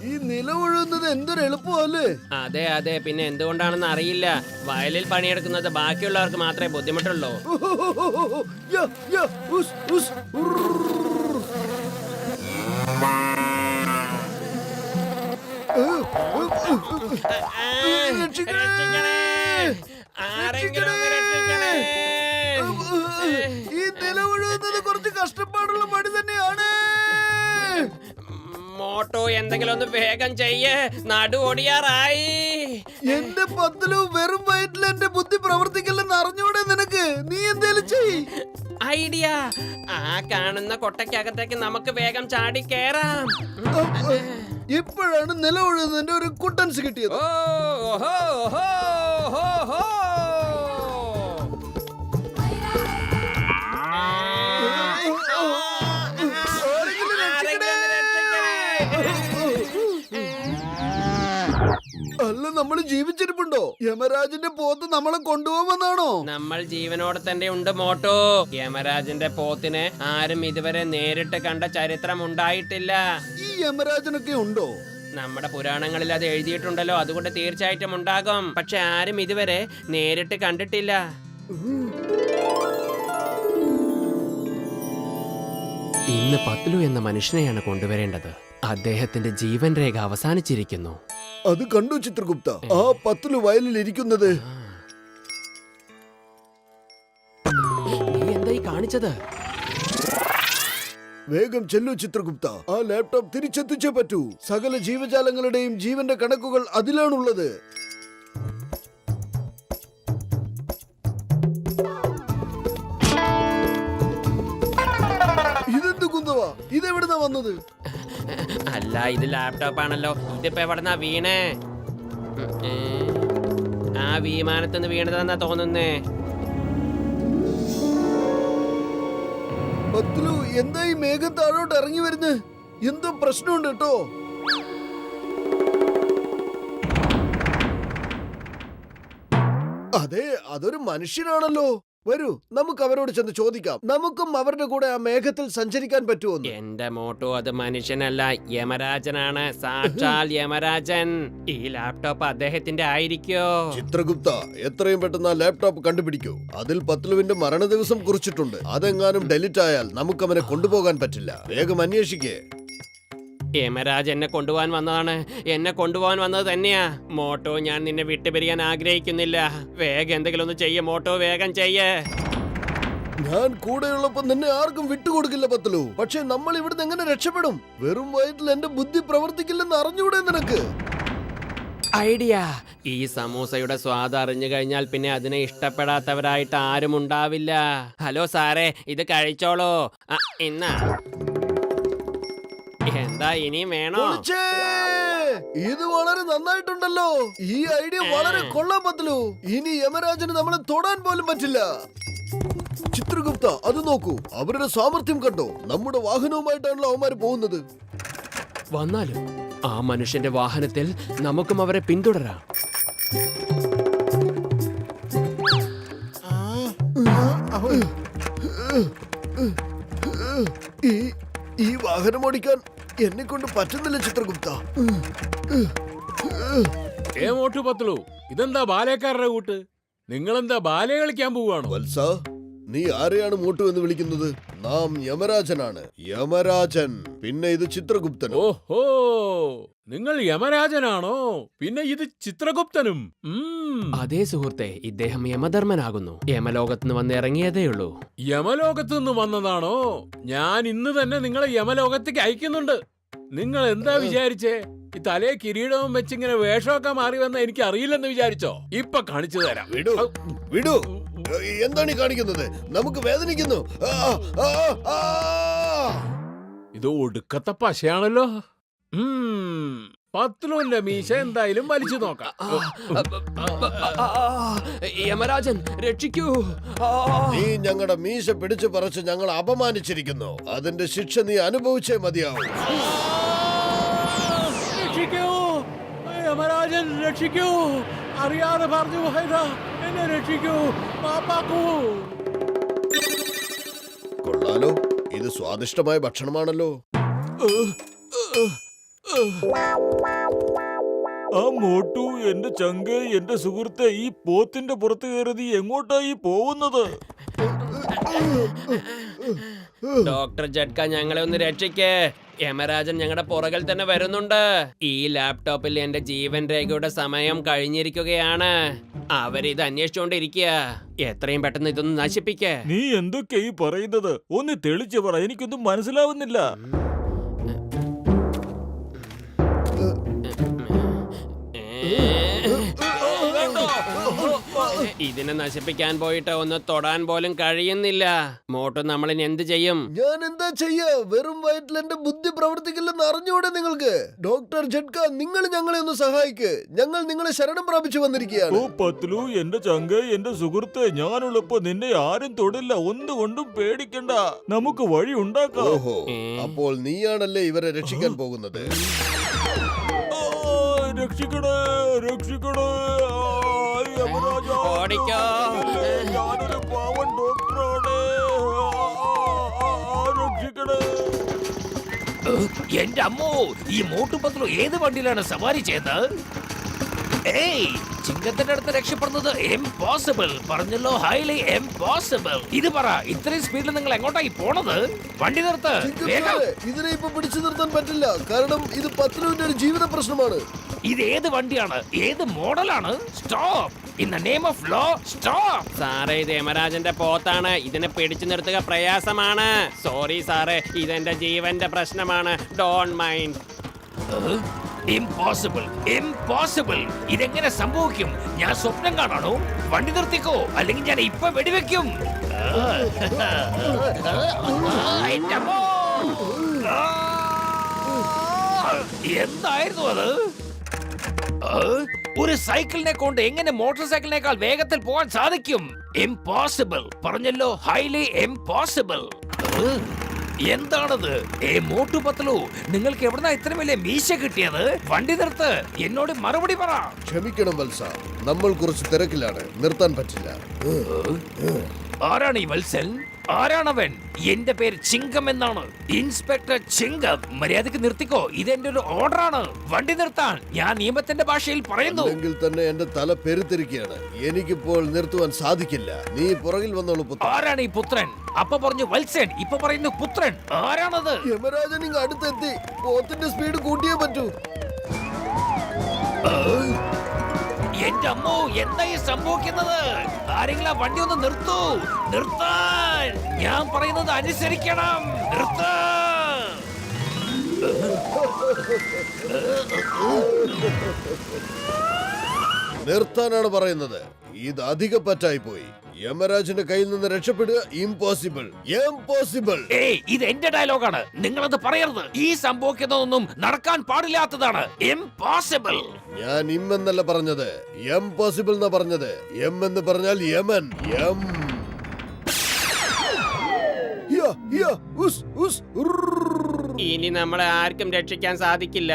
ഈ നിലവൊഴുന്നത് എന്തൊരു എളുപ്പമല്ലേ? അതെ അതെ, പിന്നെ എന്തുകൊണ്ടാണെന്ന് അറിയില്ല. വയലിൽ പണിയെടുക്കുന്നത് ബാക്കിയുള്ളവർക്ക് മാത്രമേ ബുദ്ധിമുട്ടുള്ളൂ. ഈ നിലവൊഴുകുന്നത് കുറച്ച് കഷ്ടപ്പാടുള്ള പണി തന്നെയാണ്. മോട്ടോ, എന്തെങ്കിലും ഒന്ന് വേഗം ചെയ്യേ, നടു ഓടിയാറായി. എന്റെ പത്തിലും വെറും വയറ്റിൽ എന്റെ ബുദ്ധി പ്രവർത്തിക്കില്ലെന്ന് അറിഞ്ഞൂടെ നിനക്ക്? നീ എന്തേലും ചെയ്. ഐഡിയ! ആ കാണുന്ന കൊട്ടയ്ക്കകത്തേക്ക് നമുക്ക് വേഗം ചാടി കേറാം. ഇപ്പോഴാണ് നിലവൊഴുകുന്നതിന്റെ ഒരു കുട്ടൻസ് കിട്ടിയത്. അല്ല, നമ്മൾ ജീവിച്ചിരിപ്പുണ്ടോ? യമരാജന്റെ പോത്ത് നമ്മളെ കൊണ്ടുപോകുമെന്നാണോ? നമ്മൾ ജീവനോടെ തന്നെ ഉണ്ട് മോട്ടോ. യമരാജന്റെ പോത്തിനെ ആരും ഇതുവരെ നേരിട്ട് കണ്ട ചരിത്രം ഉണ്ടായിട്ടില്ല. ഈ യമരാജനൊക്കെ ഉണ്ടോ? നമ്മുടെ പുരാണങ്ങളിൽ അത് എഴുതിയിട്ടുണ്ടല്ലോ, അതുകൊണ്ട് തീർച്ചയായിട്ടും ഉണ്ടാകും. പക്ഷെ ആരും ഇതുവരെ നേരിട്ട് കണ്ടിട്ടില്ല. ഇന്ന് പത്ലു എന്ന മനുഷ്യനെയാണ് കൊണ്ടുവരേണ്ടത്. അദ്ദേഹത്തിന്റെ ജീവൻ രേഖ അവസാനിച്ചിരിക്കുന്നു. അത് കണ്ടു ചിത്രഗുപ്ത, ആ പത്ലു വയലിൽ ഇരിക്കുന്നത്. നീ എന്തായി കാണിച്ചത്? വേഗം ചെല്ലു ചിത്രഗുപ്ത, ആ ലാപ്ടോപ്പ് തിരിച്ചെത്തിച്ചേ പറ്റൂ. സകല ജീവജാലങ്ങളുടെയും ജീവന്റെ കണക്കുകൾ അതിലാണുള്ളത്. ഇതെന്ത് കുന്തവാ? ഇതെവിടുന്നാ വന്നത്? അല്ല, ഇത് ലാപ്ടോപ്പ് ആണല്ലോ. ഇതിപ്പോ എവിടെന്നാ വീണേ? ആ വിമാനത്തുനിന്ന് വീണതെന്നാ തോന്നുന്നേ. പത്ലു, എന്താ ഈ മേഘം താഴോട്ട് ഇറങ്ങി വരുന്നത്? എന്തോ പ്രശ്നമുണ്ട് കേട്ടോ. അതെ, അതൊരു മനുഷ്യനാണല്ലോ. വരൂ, നമുക്ക് അവരോട് ചെന്ന് ചോദിക്കാം. നമുക്കും അവരുടെ കൂടെ ആ മേഘത്തിൽ സഞ്ചരിക്കാൻ പറ്റുമോ? എന്റെ മോട്ടോ, അത് മനുഷ്യനല്ല, യമരാജനാണ്. സാക്ഷാൽ യമരാജൻ. ഈ ലാപ്ടോപ്പ് അദ്ദേഹത്തിന്റെ ആയിരിക്കോ? ചിത്രഗുപ്ത, എത്രയും പെട്ടെന്ന് ആ ലാപ്ടോപ്പ് കണ്ടുപിടിക്കൂ. അതിൽ പത്ലുവിന്റെ മരണ ദിവസം കുറിച്ചിട്ടുണ്ട്. അതെങ്ങാനും ഡെലിറ്റ് ആയാൽ നമുക്ക് അവനെ കൊണ്ടുപോകാൻ പറ്റില്ല. വേഗം അന്വേഷിക്കേ. യമരാജ് എന്നെ കൊണ്ടുപോകാൻ വന്നതാണ്. എന്നെ കൊണ്ടുപോകാൻ വന്നത് തന്നെയാ. മോട്ടോ, ഞാൻ നിന്നെ വിട്ടുപിരിയാൻ ആഗ്രഹിക്കുന്നില്ല. വേഗം എന്തെങ്കിലും ഒന്ന് ചെയ്യ മോട്ടോ, വേഗം ചെയ്യേ. ഞാൻ കൂടെയുള്ളപ്പോ നിന്നെ ആർക്കും വിട്ടുകൊടുക്കില്ല പത്ലു. പക്ഷെ നമ്മൾ ഇവിടുന്ന് എങ്ങനെ രക്ഷപ്പെടും? വെറും വയറ്റിൽ എന്റെ ബുദ്ധി പ്രവർത്തിക്കില്ലെന്ന് അറിഞ്ഞൂടെ നിനക്ക്? ഐഡിയ! ഈ സമൂസയുടെ സ്വാദ് അറിഞ്ഞു കഴിഞ്ഞാൽ പിന്നെ അതിനെ ഇഷ്ടപ്പെടാത്തവരായിട്ട് ആരും ഉണ്ടാവില്ല. ഹലോ സാറേ, ഇത് കഴിച്ചോളൂ. ഇന്നാ എന്താ ഇനിയും വേണോ? ഇത് വളരെ നന്നായിട്ടുണ്ടല്ലോ. ഈ ഐഡിയ വളരെ കൊള്ളാൻ പത്ലു. ഇനി യമരാജന് നമ്മളെ തൊടാൻ പോലും പറ്റില്ല. ചിത്രഗുപ്ത, അത് നോക്കൂ, അവരുടെ സാമർത്ഥ്യം കണ്ടോ? നമ്മുടെ വാഹനവുമായിട്ടാണല്ലോ അവന്മാര് പോകുന്നത്. വന്നാലും ആ മനുഷ്യന്റെ വാഹനത്തിൽ നമുക്കും അവരെ പിന്തുടരാം. ഈ വാഹനം ഓടിക്കാൻ എന്നെ കൊണ്ട് പറ്റുന്നില്ല ചിത്രഗുപ്ത. പത്ലു, ഇതെന്താ ബാലക്കാരുടെ കൂട്ട്? നിങ്ങളെന്താ ബാല കളിക്കാൻ പോവാണോ? വത്സ, നീ ആരെയാണ് മോട്ടു എന്ന് വിളിക്കുന്നത്? നാം യമരാജനാണ്. യമരാജൻ. പിന്നെ ഇത് ചിത്രഗുപ്തൻ. ഓഹോ, നിങ്ങൾ യമരാജനാണോ? പിന്നെ ഇത് ചിത്രഗുപ്തനും? അതേ സുഹൃത്തെ, ഇദ്ദേഹം യമധർമ്മനാകുന്നു. യമലോകത്തുനിന്ന് വന്ന് ഇറങ്ങിയതേയുള്ളൂ. യമലോകത്തുനിന്ന് വന്നതാണോ? ഞാൻ ഇന്ന് തന്നെ നിങ്ങളെ യമലോകത്തേക്ക് അയക്കുന്നുണ്ട്. നിങ്ങൾ എന്താ വിചാരിച്ചേ? ഈ തലേ കിരീടവും വെച്ചിങ്ങനെ വേഷമൊക്കെ മാറി വന്ന എനിക്ക് അറിയില്ലെന്ന് വിചാരിച്ചോ? ഇപ്പൊ കാണിച്ചു തരാം. വിടൂ. എന്താണ് ഈ കാണിക്കുന്നത്? നമുക്ക് വേദനിക്കുന്നു. ഇത് ഒടുക്കത്തെ പശയാണല്ലോ. പത്ലുവിന്റെ മീശ എന്തായാലും വലിച്ചു നോക്കാം. യമരാജൻ, രക്ഷിക്കൂ! നീ ഞങ്ങളുടെ മീശ പിടിച്ചു പറിച്ച് ഞങ്ങൾ അപമാനിച്ചിരിക്കുന്നു. അതിന്റെ ശിക്ഷ നീ അനുഭവിച്ചേ മതിയാവും. രക്ഷിക്കൂ യമരാജൻ, രക്ഷിക്കൂ! അറിയാതെ പറഞ്ഞു പോയതാ, എന്നെ രക്ഷിക്കൂ, മാപ്പാക്കൂ. കൊള്ളാലോ, ഇത് സ്വാദിഷ്ടമായ ഭക്ഷണമാണല്ലോ. ആ മോട്ടു, എന്റെ ചങ്ക്, എന്റെ സുഹൃത്തെ, ഈ പോത്തിന്റെ പുറത്ത് കയറി എങ്ങോട്ടായി പോകുന്നത്? ഡോക്ടർ ജഡ്ക, ഞങ്ങളെ ഒന്ന് രക്ഷിക്കേ. യമരാജൻ ഞങ്ങളുടെ പുറകിൽ തന്നെ വരുന്നുണ്ട്. ഈ ലാപ്ടോപ്പിൽ എന്റെ ജീവൻ രേഖയുടെ സമയം കഴിഞ്ഞിരിക്കുകയാണ്. അവരിത് അന്വേഷിച്ചുകൊണ്ടിരിക്കുക. എത്രയും പെട്ടെന്ന് ഇതൊന്ന് നശിപ്പിക്കേ. നീ എന്തൊക്കെയായി പറയുന്നത്? ഒന്ന് തെളിച്ചു പറ, എനിക്കൊന്നും മനസ്സിലാവുന്നില്ല. ഇതിനെ നശിപ്പിക്കാൻ പോയിട്ട് ഒന്ന് തൊടാൻ പോലും കഴിയുന്നില്ല. മോട്ടു, നമ്മളിനി എന്ത് ചെയ്യും? ഞാൻ എന്താ ചെയ്യാ? വെറും വയറ്റിൽ എന്റെ ബുദ്ധി പ്രവർത്തിക്കില്ലെന്ന് അറിഞ്ഞൂടെ നിങ്ങൾക്ക്? ഡോക്ടർ ജഡ്ക, നിങ്ങൾ ഞങ്ങളെ ഒന്ന് സഹായിക്ക്. ഞങ്ങൾ നിങ്ങളെ ശരണം പ്രാപിച്ചു വന്നിരിക്കുകയാണ്. ഓ പത്ലു, എന്റെ ചങ്ക്, എന്റെ സുഹൃത്തെ, ഞാനുള്ളപ്പോ നിന്നെ ആരും തൊടില്ല. ഒന്നുകൊണ്ടും പേടിക്കണ്ട, നമുക്ക് വഴി ഉണ്ടാക്കാം. ഓഹോ, അപ്പോൾ നീയാണല്ലേ ഇവരെ രക്ഷിക്കാൻ പോകുന്നത്? രക്ഷിക്കണേ, രക്ഷിക്കണേ. യമരാജ, ഓടിക്കോ. ഞാനൊരു പാവൻ ഡോക്ടറാണ്. രക്ഷിക്കണേ. എന്റെ അമ്മോ, ഈ മോട്ടുപത്ലു ഏത് വണ്ടിയിലാണ് സവാരി ചെയ്തത്? ഏയ്, ചിങ്കത്തിന്റെ അടുത്ത് രക്ഷപ്പെടുന്നത് ഇംപോസിബിൾ. പറഞ്ഞല്ലോ, ഹൈലി ഇംപോസിബിൾ. ഇത് പറ, ഇത്രയും സ്പീഡിൽ നിങ്ങൾ എങ്ങോട്ടായി പോണത്? വണ്ടി നിർത്ത് വേഗം. ഇതിനെ ഇപ്പൊ പിടിച്ചു നിർത്താൻ പറ്റില്ല, കാരണം ഇത് പത്ലുവിന്റെ ഒരു ജീവിത പ്രശ്നമാണ്. ഇത് ഏത് വണ്ടിയാണ്? ഏത് മോഡലാണ്? Stop! In the name of law, stop! സാറേ, ഇത് യമരാജന്റെ പോത്താണ്. ഇതിനെ പിടിച്ചു നിർത്തുക പ്രയാസമാണ്. സോറി സാറേ, ഇതെന്റെ ജീവന്റെ പ്രശ്നമാണ്. Don't mind. Impossible, impossible. ഇതെങ്ങനെ സംഭവിക്കും? ഞാൻ സ്വപ്നം കാണാണോ? വണ്ടി നിർത്തിക്കോ, അല്ലെങ്കിൽ ഞാൻ ഇപ്പൊ വെടിവെക്കും. എന്റെ അമ്മോ! എന്തായിരുന്നു അത്? ഒരു സൈക്കിളിനെ കൊണ്ട് എങ്ങനെ മോട്ടോർ സൈക്കിളിനേക്കാൾ വേഗത്തിൽ പോകാൻ സാധിക്കും? ഇംപോസിബിൾ. പറഞ്ഞല്ലോ, ഹൈലി ഇംപോസിബിൾ. എന്താണത്? മോട്ടു പത്ലു, നിങ്ങൾക്ക് എവിടുന്നാ ഇത്ര വലിയ മീശ കിട്ടിയത്? വണ്ടി നിർത്ത്, എന്നോട് മറുപടി പറ. ക്ഷമിക്കണം വത്സ, നമ്മൾ കുറച്ച് തിരക്കിലാണ്, നിർത്താൻ പറ്റില്ല. ആരാണ് ഈ വത്സൻ? ആരാണവൻ? എന്റെ പേര് ചിങ്കം എന്നാണ്, ഇൻസ്പെക്ടർ ചിങ്കം. മര്യാദക്ക് നിർത്തിക്കോ, ഇതെന്റെ ഒരു ഓർഡറാണ്. വണ്ടി നിർത്താൻ ഞാൻ നിയമത്തിന്റെ ഭാഷയിൽ പറയുന്നു. അല്ലെങ്കിൽ തന്നെ എന്റെ തല പെരുത്തിരിക്കുകയാണ്. എനിക്കിപ്പോൾ നിർത്തുവാൻ സാധിക്കില്ല. നീ പുറകിൽ വന്നോളൂ പുത്രൻ. ആരാണ് ഈ പുത്രൻ? അപ്പൊ പറഞ്ഞു വത്സൻ, ഇപ്പൊ പറയുന്നു പുത്രൻ. ആരാണത്? യമരാജൻ ഇങ്ങ് അടുത്തെത്തി. പോത്തിന്റെ സ്പീഡ് കൂട്ടിയേ പറ്റൂ. എന്റെ അമ്മോ, എന്താ ഈ സംഭവിക്കുന്നത്? ആരെങ്കിലും ആ വണ്ടി ഒന്ന് നിർത്തൂ, നിർത്താൻ. ഞാൻ പറയുന്നത് അനുസരിക്കണം, നിർത്താൻ. നിർത്താനാണ് പറയുന്നത്. ഇത് അധിക പറ്റായി പോയി. യമരാജന്റെ കയ്യിൽ നിന്ന് രക്ഷപ്പെടുക ഇംപോസിബിൾ, ഇംപോസിബിൾ. ഏയ്, ഇത് എന്റെ ഡയലോഗാണ്, നിങ്ങളത് പറയരുത്. ഈ സംഭവിക്കുന്നതൊന്നും നടക്കാൻ പാടില്ലാത്തതാണ്. ഇംപോസിബിൾ. ഞാൻ ഇം എന്നല്ല പറഞ്ഞത്, എംപോസിബിൾ എന്നാ പറഞ്ഞത്. എം എന്ന് പറഞ്ഞാൽ യമൻ. എം. ഹിയ, ഹിയ, ഉസ്, ഉസ്, ഉർർ. ഇനി നമ്മളെ ആർക്കും രക്ഷിക്കാൻ സാധിക്കില്ല.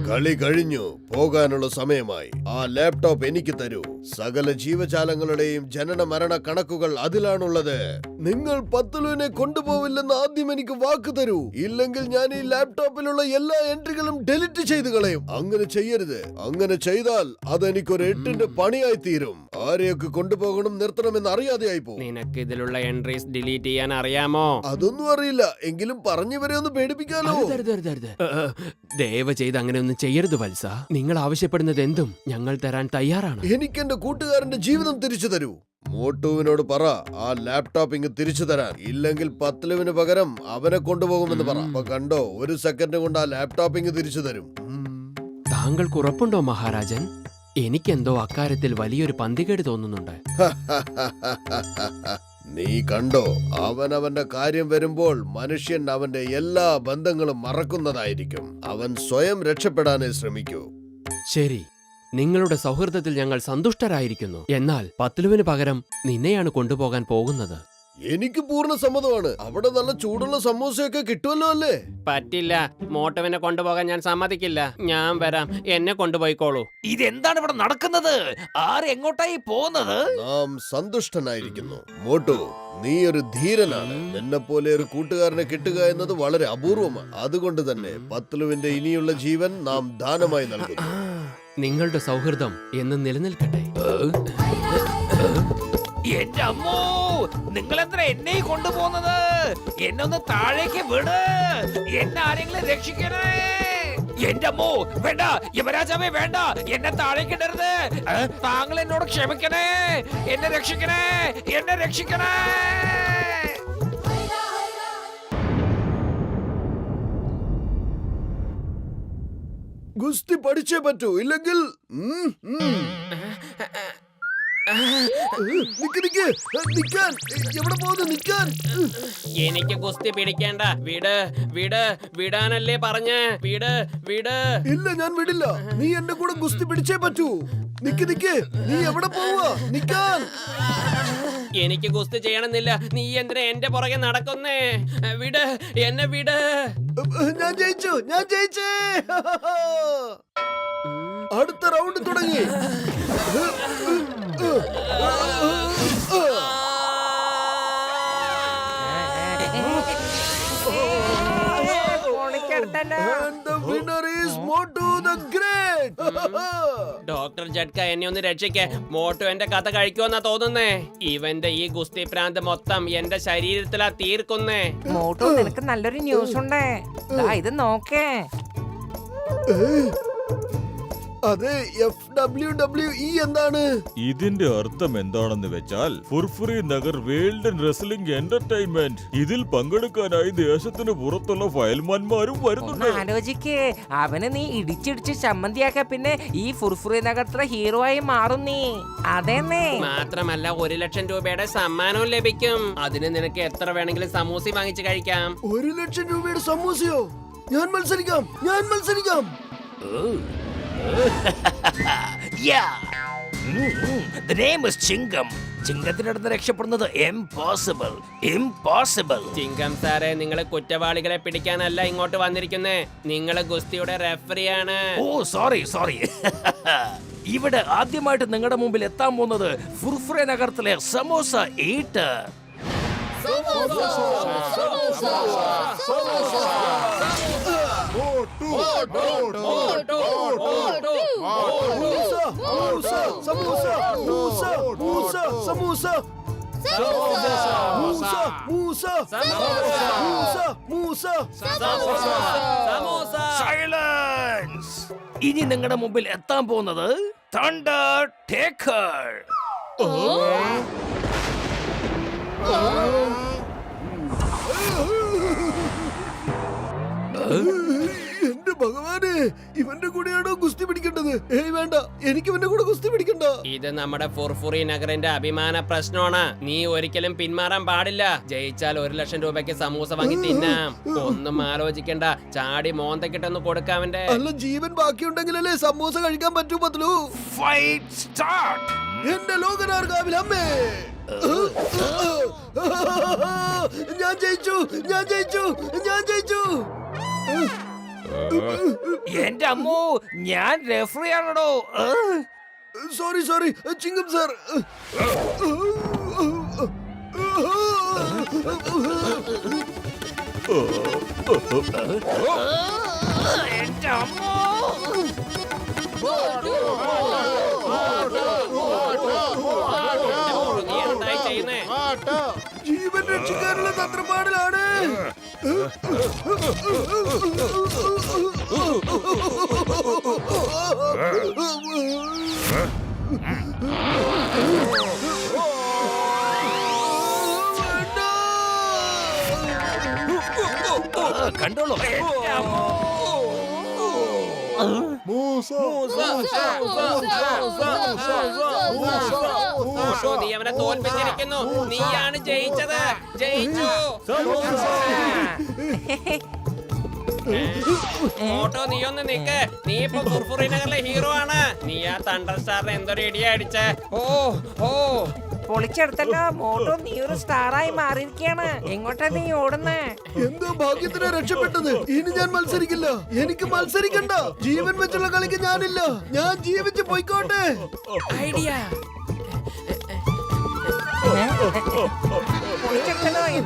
കളി കഴിഞ്ഞു, പോകാനുള്ള സമയമായി. ആ ലാപ്ടോപ്പ് എനിക്ക് തരൂ. സകല ജീവജാലങ്ങളുടെയും ജനന മരണ കണക്കുകൾ അതിലാണുള്ളത്. നിങ്ങൾ പത്ലുവിനെ കൊണ്ടുപോവില്ലെന്ന് ആദ്യം എനിക്ക് വാക്ക് തരൂ, ഇല്ലെങ്കിൽ ഞാൻ ഈ ലാപ്ടോപ്പിലുള്ള എല്ലാ എൻട്രികളും ഡെലിറ്റ് ചെയ്ത് കളയും. അങ്ങനെ ചെയ്യരുത്. അങ്ങനെ ചെയ്താൽ അതെനിക്കൊരു 8ന്റെ പണിയായി തീരും. ആരെയൊക്കെ കൊണ്ടുപോകണം, നിർത്തണമെന്ന് അറിയാതെയായി പോകും. നിനക്ക് ഇതിലുള്ള എൻട്രീസ് ഡിലീറ്റ് ചെയ്യാൻ അറിയാമോ? അതൊന്നും അറിയില്ല, എങ്കിലും പറഞ്ഞവരെ ഒന്ന് പേടിപ്പിക്കാലോ. ദയവ് ചെയ്ത് അങ്ങനെ ഒന്നും ചെയ്യരുത് വത്സ. നിങ്ങൾ ആവശ്യപ്പെടുന്നത് എന്തും ഞങ്ങൾ തരാൻ തയ്യാറാണ്. എനിക്ക് എന്റെ കൂട്ടുകാരന്റെ ജീവിതം തിരിച്ചു തരൂ. മോട്ടുവിനോട് പറ ആ ലാപ്ടോപ്പ് ഇങ്ങ് തിരിച്ചു തരാൻ, ഇല്ലെങ്കിൽ പത്ലുവിന് പകരം അവനെ കൊണ്ടുപോകുമെന്ന് പറ. അപ്പൊ കണ്ടോ, 1 സെക്കൻഡ് കൊണ്ട് ആ ലാപ്ടോപ്പ് ഇങ്ങ് തിരിച്ചു തരും. താങ്കൾക്ക് ഉറപ്പുണ്ടോ മഹാരാജൻ? എനിക്കെന്തോ അക്കാര്യത്തിൽ വലിയൊരു പന്തികേട് തോന്നുന്നുണ്ട്. നീ കണ്ടോ, അവനവന്റെ കാര്യം വരുമ്പോൾ മനുഷ്യൻ അവന്റെ എല്ലാ ബന്ധങ്ങളും മറക്കുന്നതായിരിക്കും. അവൻ സ്വയം രക്ഷപ്പെടാനേ ശ്രമിക്കൂ. ശരി, നിങ്ങളുടെ സൗഹൃദത്തിൽ ഞങ്ങൾ സന്തുഷ്ടരായിരിക്കുന്നു. എന്നാൽ പത്ലുവിന് പകരം നിന്നെയാണ് കൊണ്ടുപോകാൻ പോകുന്നത്. എനിക്ക് പൂർണ്ണ സമ്മതമാണ്. അവിടെ നല്ല ചൂടുള്ള സമൂസയൊക്കെ കിട്ടുമല്ലോ അല്ലേ? പറ്റില്ല, മോട്ടുവിനെ കൊണ്ടുപോകാൻ ഞാൻ സമ്മതിക്കില്ല. ഞാൻ വരാം, എന്നെ കൊണ്ടുപോയിക്കോളൂ. ഇതെന്താണ് ഇവിടെ നടക്കുന്നത്? ആരെങ്ങോട്ടായി പോകുന്നത്? നാം സന്തുഷ്ടനായിരിക്കുന്നു. മോട്ടു, നീ ഒരു ധീരനാണ്. എന്നെ പോലെ ഒരു കൂട്ടുകാരനെ കിട്ടുക എന്നത് വളരെ അപൂർവമാണ്. അതുകൊണ്ട് തന്നെ പത്ലുവിന്റെ ഇനിയുള്ള ജീവൻ നാം ദാനമായി നൽകുന്നു. നിങ്ങളുടെ സൗഹൃദം എന്ന് നിലനിൽക്കട്ടെ. എന്റെ അമ്മോ, നിങ്ങൾ എത്ര എന്നെ കൊണ്ടുപോകുന്നത്? എന്നെ ഒന്ന് താഴേക്ക് വിട്. എന്നെ ആരെങ്കിലും രക്ഷിക്കണേ. എന്റെ അമ്മോ, വേണ്ട യമരാജാവേ, വേണ്ട, എന്നെ താഴേക്ക് ഇടരുത്. താങ്കൾ എന്നോട് ക്ഷമിക്കണേ. എന്നെ രക്ഷിക്കണേ, എന്നെ രക്ഷിക്കണേ. ഗുസ്തി പഠിച്ചേ പറ്റൂ, ഇല്ലെങ്കിൽ നിക്ക് നിക്ക്, നിക്കാൻ, എവിടെ പോകുന്നു നിക്കാൻ? എനിക്ക് ഗുസ്തി പിടിക്കേണ്ട. വിട് വിട്, വിടാനല്ലേ പറഞ്ഞേ. വിട് വിട്. ഇല്ല, ഞാൻ വിടില്ല. നീ എന്റെ കൂടെ ഗുസ്തി പിടിച്ചേ പറ്റൂ. നിക്ക് നിക്ക്, നീ എവിടെ പോവാ? നിക്കാൻ. എനിക്ക് ഗുസ്തി ചെയ്യണമെന്നില്ല. നീ എന്തിനാ എന്റെ പുറകെ നടക്കുന്നേ? വിട്, എന്നെ വിട്. ഞാൻ ജയിച്ചു, ഞാൻ ജയിച്ചേ. അടുത്ത റൗണ്ട് തുടങ്ങി. And the winner is Motu the Great. Doctor Jhatka, എന്നെ ഒന്ന് രക്ഷിക്കേ. മോട്ടു എന്റെ കഥ കഴിക്കുമെന്നാ തോന്നുന്നേ. ഇവന്റെ ഈ ഗുസ്തി പ്രാന്ത് മൊത്തം എന്റെ ശരീരത്തിലാ തീർക്കുന്നേ. മോട്ടു, നിനക്ക് നല്ലൊരു ന്യൂസ് ഉണ്ട്. ദാ ഇത് നോക്കേ. അതെ, WWE എന്താണ്? ഇതിന്റെ അർത്ഥം എന്താണെന്ന് വെച്ചാൽ ഫുർഫുറി നഗർ വേൾഡ് റെസ്ലിംഗ് എന്റർടൈൻമെന്റ്. ഇതിൽ പങ്കെടുക്കാനായി ദേശത്തിന് പുറത്തുള്ള ഫയൽമാന്മാരും വരുന്നുണ്ട്. ആലോചിക്കേ, അവന് നീ ഇടിച്ചിടിച്ച് ചമ്മന്തിയാക്ക, പിന്നെ ഈ ഫുർഫുറി നഗരത്തിലെ ഹീറോ ആയി മാറും നീ. അതെന്നേ. മാത്രമല്ല 1,00,000 രൂപയുടെ സമ്മാനവും ലഭിക്കും. അതിന് നിനക്ക് എത്ര വേണമെങ്കിലും സമൂസി വാങ്ങിച്ച് കഴിക്കാം. 1,00,000 രൂപയുടെ സമൂസയോ? ഞാൻ മത്സരിക്കാം, ഞാൻ മത്സരിക്കാം. Yeah. The name is ചിങ്കം. ചിങ്കത്തിനടുത്ത് രക്ഷപ്പെടുന്നത് impossible. Impossible. ചിങ്കം സാറേ, നിങ്ങൾ കുറ്റവാളികളെ പിടിക്കാനല്ല ഇങ്ങോട്ട് വന്നിരിക്കുന്നേ. നിങ്ങൾ ഗുസ്തിയുടെ റെഫറിയാണ്. ഓ സോറി സോറി. ഇവിടെ ആദ്യമായിട്ട് നിങ്ങളുടെ മുമ്പിൽ എത്താൻ പോകുന്നത് ഫുർഫുറെ നഗരത്തിലെ സമോസ ഈറ്റർ. സൈലൻസ്. ഇനി നിങ്ങളുടെ മുമ്പിൽ എത്താൻ പോകുന്നത് തണ്ടർ ടേക്കർ. എന്റെ ഭഗവാനെ, ഇവന്റെ കൂടെയാണോ ഗുസ്തി പിടിക്കേണ്ടത്? ഏയ് വേണ്ട, എനിക്ക് ഇവന്റെ കൂടെ ഗുസ്തി പിടിക്കണ്ട. ഇത് നമ്മുടെ ഫുർഫുറി നഗറിന്റെ അഭിമാന പ്രശ്നമാണ്. നീ ഒരിക്കലും പിന്മാറാൻ പാടില്ല. ജയിച്ചാൽ 1,00,000 രൂപയ്ക്ക് സമൂസ വാങ്ങി തിന്നാം. ഒന്നും ആലോചിക്കണ്ട, ചാടി മോന്തക്കിട്ടൊന്ന് കൊടുക്കാവന്റെ. അല്ല, ജീവൻ ബാക്കിയുണ്ടെങ്കിലല്ലേ സമൂസ കഴിക്കാൻ പറ്റൂ പത്ലു. Fight start. എന്റെ ലോകനാർഗാവിൽ അമ്മേ, ഞാൻ ജയിച്ചു, ഞാൻ ജയിച്ചു, ഞാൻ ജയിച്ചു. എന്റെ അമ്മോ, ഞാൻ റെഫറി ആണോ? Sorry sorry ചിങ്കം sir. എന്റെ അമ്മോ. നീ എന്തായി ചെയ്യുന്നേ? ജീവൻ രക്ഷിക്കാനുള്ള തത്രപ്പാടിലാണ്. കണ്ടോളൂ. എന്റെ അമ്മോ. മോട്ടോ, നീ അവനെ തോൽപ്പിച്ചിരിക്കുന്നു. നീയാണ് ജയിച്ചത്. ജയിച്ചു. മോട്ടോ, നീ ഒന്ന് നിക്ക്. നീ ഇപ്പൊ ഫുർഫുറി നഗറിലെ ഹീറോ ആണ്. നീ ആ തണ്ടർ സ്റ്റാറിനെ എന്തൊരു ഇടിയാ അടിച്ചേ. ഓ ഓ, പൊളിച്ചെടുത്തല്ലോ. മോട്ടു, നീ ഒരു സ്റ്റാറായി മാറിയിരിക്കാണ്. എങ്ങോട്ടാ നീ ഓടുന്നേ? എന്തോ ഭാഗ്യത്തിനാ രക്ഷപ്പെട്ടത്. ഇനി ഞാൻ മത്സരിക്കില്ല. എനിക്ക് മത്സരിക്കണ്ട. ജീവൻ വെച്ചുള്ള കളിക്ക് ഞാനില്ല. ഞാൻ ജീവിച്ച് പോയിക്കോട്ടെ. ഐഡിയ.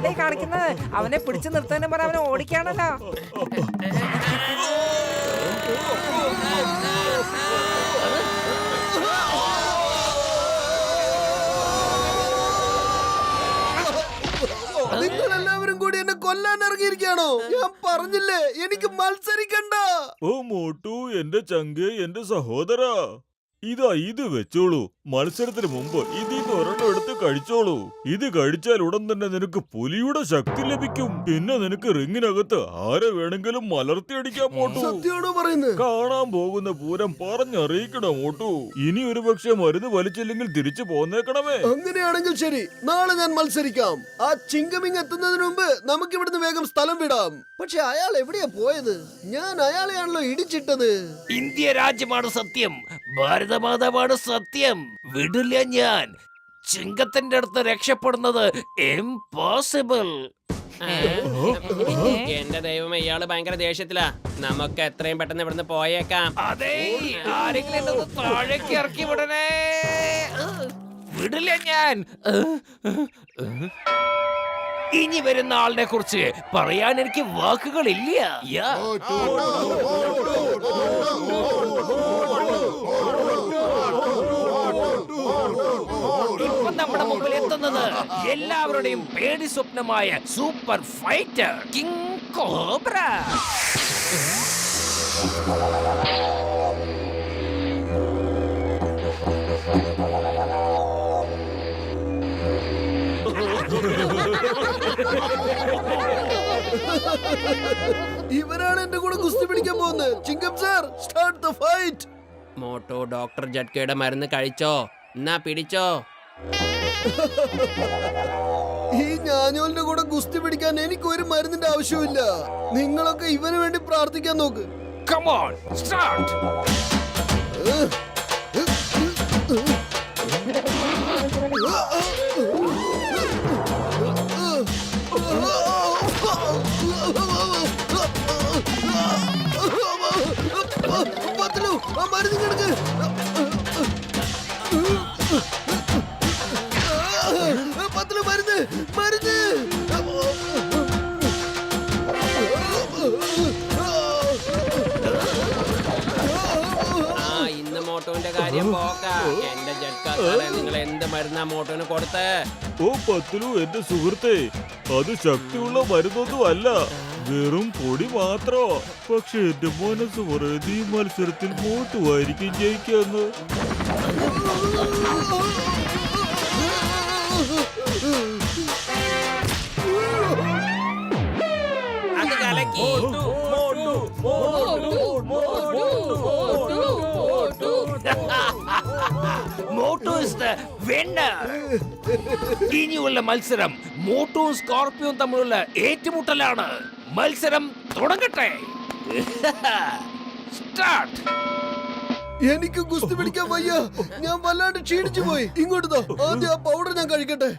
എന്തായി കാണിക്കുന്നത്? അവനെ പിടിച്ചു നിർത്താനും പറഞ്ഞ അവനെ ഓടിക്കാണല്ലോ. നിങ്ങളെല്ലാവരും കൂടി എന്നെ കൊല്ലാൻ ഇറങ്ങിയിരിക്കുകയാണോ? ഞാൻ പറഞ്ഞില്ലേ എനിക്ക് മത്സരിക്കണ്ട. ഓ മോട്ടു, എന്റെ ചങ്കേ, എന്റെ സഹോദരാ, ഇതാ ഇത് വെച്ചോളൂ. മത്സരത്തിന് മുമ്പ് ഇതിന്ന് ഒരെണ്ണം എടുത്ത് കഴിച്ചോളൂ. ഇത് കഴിച്ചാൽ ഉടൻ തന്നെ നിനക്ക് പുലിയുടെ ശക്തി ലഭിക്കും. പിന്നെ നിനക്ക് റിങ്ങിനകത്ത് ആരെ വേണമെങ്കിലും മലർത്തിയടിക്കാൻ മോട്ടു. സത്യമാണോ പറയുന്നത്? കാണാൻ പോകുന്ന പൂരം പറഞ്ഞറിയിക്കണം മോട്ടു. ഇനി ഒരു പക്ഷെ മരുന്ന് വലിച്ചില്ലെങ്കിൽ തിരിച്ചു പോന്നേക്കണമേ. അങ്ങനെയാണെങ്കിൽ ശരി, നാളെ ഞാൻ മത്സരിക്കാം. ആ ചിങ്കമിങ് എത്തുന്നതിന് മുമ്പ് നമുക്ക് ഇവിടുന്ന് വേഗം സ്ഥലം വിടാം. പക്ഷെ അയാൾ എവിടെയാ പോയത്? ഞാൻ അയാളെയാണല്ലോ ഇടിച്ചിട്ടത്. ഇന്ത്യ രാജ്യമാണ് സത്യം, ഭാരതമാതാവാണ് സത്യം. വിടില്ല ഞാൻ. ചിങ്കത്തിന്റെ അടുത്ത് രക്ഷപ്പെടുന്നത് ഇംപോസിബിൾ. എന്റെ ദൈവമേ, ഇയാള് ഭയങ്കര ദേഷ്യത്തിലാ. നമുക്ക് എത്രയും പെട്ടെന്ന് ഇവിടുന്ന് പോയേക്കാം. അതെ, ആരെങ്കിലും എന്നെ ഒന്ന് താഴേക്ക് ഇറക്കി വിടണേ. വിടില്ല ഞാൻ. ഇനി വരുന്ന ആളിനെ കുറിച്ച് പറയാൻ എനിക്ക് വാക്കുകളില്ല. യാ. ഇപ്പൊ നമ്മുടെ മുമ്പിൽ എത്തുന്നത് എല്ലാവരുടെയും പേടി സ്വപ്നമായ സൂപ്പർ ഫൈറ്റർ കിങ് കോബ്ര. ഇവരാണ് എന്റെ കൂടെ ഗുസ്തി പിടിക്കാൻ പോകുന്നത്. Chingam sir, start the fight. Motu, doctor ജഡ്കയുടെ മരുന്ന് കഴിച്ചോ? എന്നാ പിടിച്ചോ. ഈ ഞാഞ്ഞോലിന്റെ കൂടെ ഗുസ്തി പിടിക്കാൻ എനിക്ക് ഒരു മരുന്നിന്റെ ആവശ്യമില്ല. നിങ്ങളൊക്കെ ഇവന് വേണ്ടി പ്രാർത്ഥിക്കാൻ നോക്ക്. Come on, start. പത്ലു, ആ മരുന്ന് കിടക്ക്. പത്ലു, മരുന്ന് മരുന്ന്. ഇന്ന് മോട്ടോന്റെ കാര്യം പോക്കാ. എന്റെ ജഡ്കാരെ, നിങ്ങൾ എന്ത് മരുന്നാ മോട്ടോന് കൊടുത്തേ? ഓ പത്ലു, എന്റെ സുഹൃത്തെ, അത് ശക്തിയുള്ള മരുന്നൊന്നും അല്ല, വെറും പൊടി മാത്രോ. പക്ഷെ എന്റെ മനസ്സ് പറയുന്നത് ഈ മത്സരത്തിൽ മോട്ടുമായിരിക്കും ജയിക്കാന്ന്. അത് കലക്കി. Motu is the winner. ഇനിയുള്ള മത്സരം മോട്ടുവും സ്കോർപ്പിയോയും തമ്മിലുള്ള ഏറ്റുമുട്ടലാണ്. മത്സരം തുടങ്ങട്ടെ. സ്റ്റാർട്ട്. എനിക്ക് ഗുസ്തി പിടിക്കാൻ വയ്യ. ഞാൻ വല്ലാണ്ട് ക്ഷീണിച്ചു പോയി. ഇങ്ങോട്ട് ദാ, ആദ്യം ആ പൗഡർ ഞാൻ കഴിക്കട്ടെ.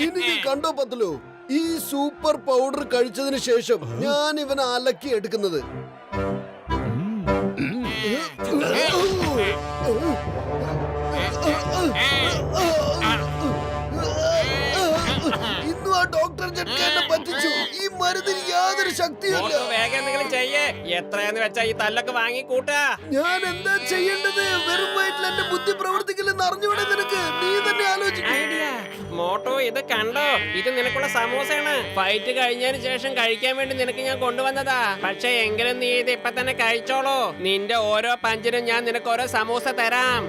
ഇനി നീ കണ്ടോ പത്ലു, ഈ സൂപ്പർ പൗഡർ കഴിച്ചതിന് ശേഷം ഞാൻ ഇവനെ അലക്കി എടുക്കുന്നത്. ഇന്നും ആ ഡോക്ടർ ജഡ്ക എന്നെ പറ്റിച്ചു. ഈ മരുന്നിന് യാതൊരു ശക്തിയുമില്ല. മോട്ടോ, വേഗം നിങ്ങൾ ചെയ്യേ. എത്രയെന്ന് വെച്ചാ ഈ തല്ലൊക്കെ വാങ്ങി കൂട്ടാ. ഞാൻ എന്താ ചെയ്യേണ്ടത്? വെറും വയറ്റിൽ എന്റെ ബുദ്ധി പ്രവർത്തിക്കില്ലെന്ന് അറിഞ്ഞൂടെ നിനക്ക്? നീ തന്നെ ആലോചിക്കും. മോട്ടോ, ഇത് കണ്ടോ? ഇത് നിനക്കുള്ള സമൂസയാണ്. ഫൈറ്റ് കഴിഞ്ഞതിന് ശേഷം കഴിക്കാൻ വേണ്ടി നിനക്ക് ഞാൻ കൊണ്ടുവന്നതാ. പക്ഷെ എങ്കിലും നീ ഇത് ഇപ്പൊ തന്നെ കഴിച്ചോളൂ. നിന്റെ ഓരോ പഞ്ചിനും ഞാൻ നിനക്ക് ഓരോ സമൂസ തരാം.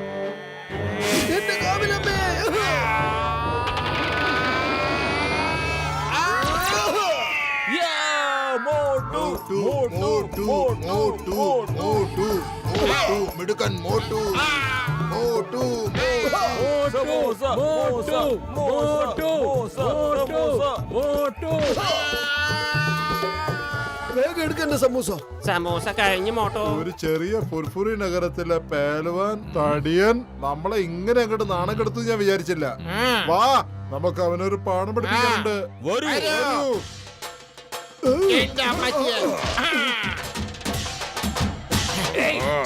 എന്റെ കാവിലമ്മേ. മിടുക്കൻ മോട്ടു. മോട്ടു വേഗം എടുക്കണ്ട സമൂസ. സമൂസ കഴിഞ്ഞു മോട്ടോ. ഒരു ചെറിയ ഫുർഫുറി നഗരത്തിലെ പേലവാൻ തടിയൻ നമ്മളെ ഇങ്ങനെ അങ്ങോട്ട് നാണം കെടുത്തു ഞാൻ വിചാരിച്ചില്ല. വാ, നമുക്ക് അവനൊരു പാഠം പഠിപ്പിക്കാനുണ്ട്. വരൂ.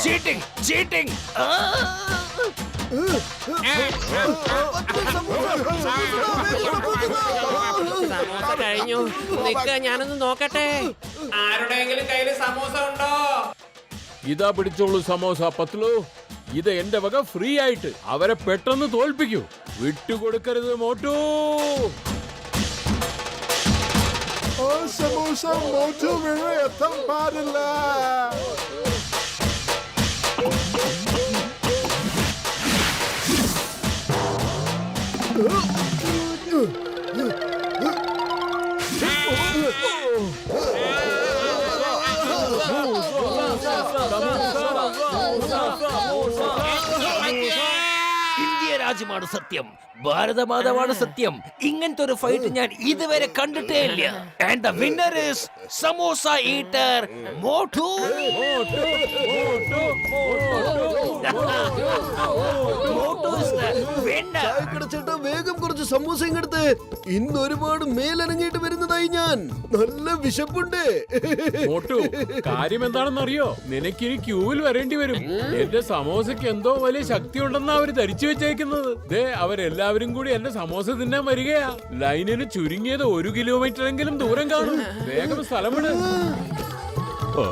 Cheating cheating. സമോസ കഴിഞ്ഞു. നിക്ക്, ഞാനൊന്ന് നോക്കട്ടെ. ആരുടെയെങ്കിലും കയ്യിൽ സമോസ ഉണ്ടോ? ഇതാ പിടിച്ചോളൂ സമോസ പത്ലു. ഇത് എന്റെ വക ഫ്രീ ആയിട്ട്. അവരെ പെട്ടെന്ന് തോൽപ്പിക്കൂ. വിട്ടുകൊടുക്കരുത് മോട്ടു. ആ സമൂസ മോട്ടു വീഴ എത്താൻ പാടില്ല. ഇന്ത്യ രാജ്യമാണ് സത്യം, ഭാരതമാതാവാണ് സത്യം. ഇങ്ങനത്തെ ഒരു ഫൈറ്റ് ഞാൻ ഇതുവരെ കണ്ടിട്ടേ ഇല്ല. And the winner is samosa eater Motu. Motu is the winner. ചായക്കട ചേട്ടാ, വേഗം കുറച്ച് സമൂസ ഇങ്ങെടുത്ത്. ഇന്ന് ഒരുപാട് മേലനങ്ങിയിട്ട് വരുന്നതായി ഞാൻ. നല്ല വിശപ്പുണ്ട്. മോട്ടു, കാര്യം എന്താണെന്ന് അറിയോ? നിനക്കിനി ക്യൂവിൽ വരേണ്ടി വരും. എന്റെ സമോസയ്ക്ക് എന്തോ വലിയ ശക്തി ഉണ്ടെന്നാ അവര് ധരിച്ചു വെച്ചേക്കുന്നത്. ദേ, അവരെല്ലാവരും കൂടി എന്റെ സമോസ തിന്നാൻ വരികയാ. ലൈനിന് ചുരുങ്ങിയത് 1 കിലോമീറ്റർ എങ്കിലും ദൂരം കാണും. വേഗം സ്ഥലം വിട്. ഔ.